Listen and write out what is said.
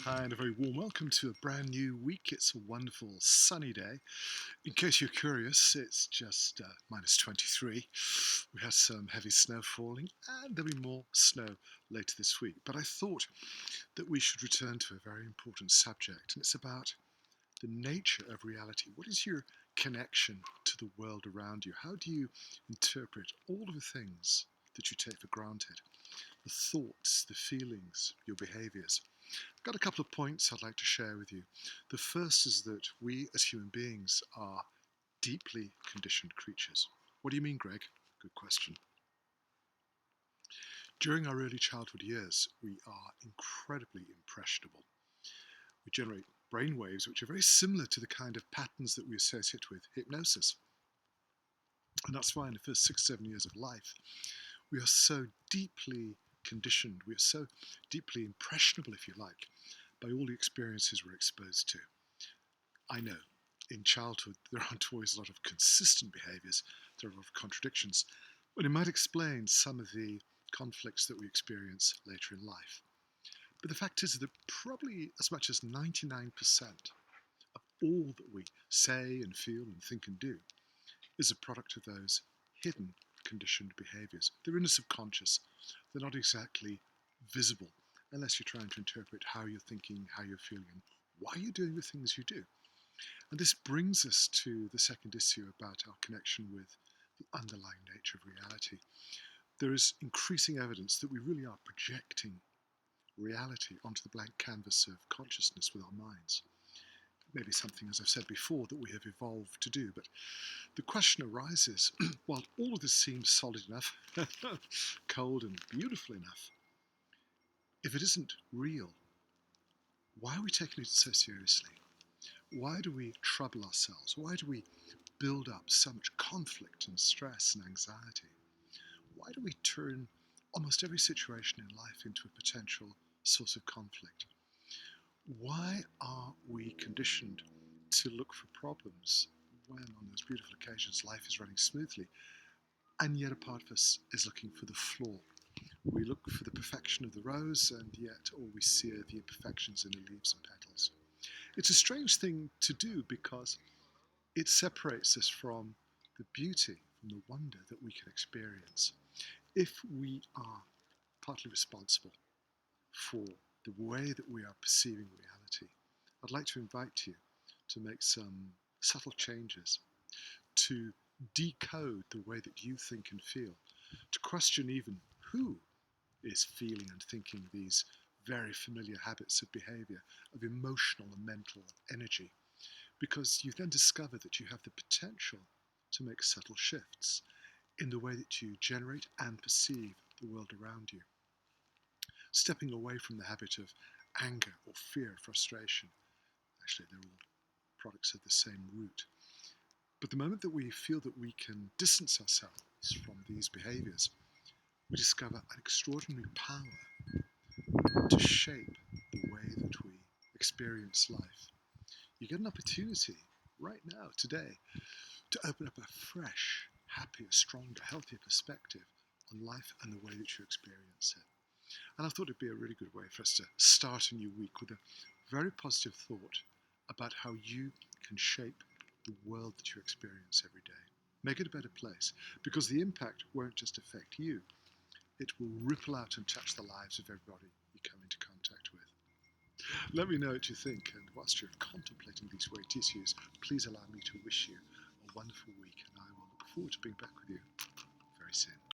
Hi, and a very warm welcome to a brand new week. It's a wonderful sunny day. In case you're curious, it's just minus 23. We had some heavy snow falling, and there'll be more snow later this week. But I thought that we should return to a very important subject, and it's about the nature of reality. What is your connection to the world around you? How do you interpret all of the things that you take for granted? The thoughts, the feelings, your behaviors. I've got a couple of points I'd like to share with you. The first is that we as human beings are deeply conditioned creatures. What do you mean, Greg? Good question. During our early childhood years, we are incredibly impressionable. We generate brain waves which are very similar to the kind of patterns that we associate with hypnosis. And that's why in the first 6, 7 years of life, we are so deeply conditioned, we are so deeply impressionable, if you like, by all the experiences we're exposed to. I know in childhood there aren't always a lot of consistent behaviours, there are a lot of contradictions, but it might explain some of the conflicts that we experience later in life. But the fact is that probably as much as 99% of all that we say and feel and think and do is a product of those hidden conditioned behaviours. They're in the subconscious, they're not exactly visible unless you're trying to interpret how you're thinking, how you're feeling, and why you're doing the things you do. And this brings us to the second issue about our connection with the underlying nature of reality. There is increasing evidence that we really are projecting reality onto the blank canvas of consciousness with our minds. Maybe something, as I've said before, that we have evolved to do. But the question arises, while all of this seems solid enough, cold and beautiful enough, if it isn't real, why are we taking it so seriously? Why do we trouble ourselves? Why do we build up so much conflict and stress and anxiety? Why do we turn almost every situation in life into a potential source of conflict? Why are we conditioned to look for problems when on those beautiful occasions life is running smoothly, and yet a part of us is looking for the flaw? We look for the perfection of the rose, and yet all we see are the imperfections in the leaves and petals. It's a strange thing to do because it separates us from the beauty, from the wonder that we can experience. If we are partly responsible for the way that we are perceiving reality, I'd like to invite you to make some subtle changes, to decode the way that you think and feel, to question even who is feeling and thinking these very familiar habits of behavior, of emotional and mental energy, because you then discover that you have the potential to make subtle shifts in the way that you generate and perceive the world around you. Stepping away from the habit of anger or fear, frustration. Actually, they're all products of the same root. But the moment that we feel that we can distance ourselves from these behaviors, we discover an extraordinary power to shape the way that we experience life. You get an opportunity right now, today, to open up a fresh, happier, stronger, healthier perspective on life and the way that you experience it. And I thought it'd be a really good way for us to start a new week with a very positive thought about how you can shape the world that you experience every day. Make it a better place, because the impact won't just affect you, it will ripple out and touch the lives of everybody you come into contact with. Let me know what you think, and whilst you're contemplating these weight issues, please allow me to wish you a wonderful week, and I will look forward to being back with you very soon.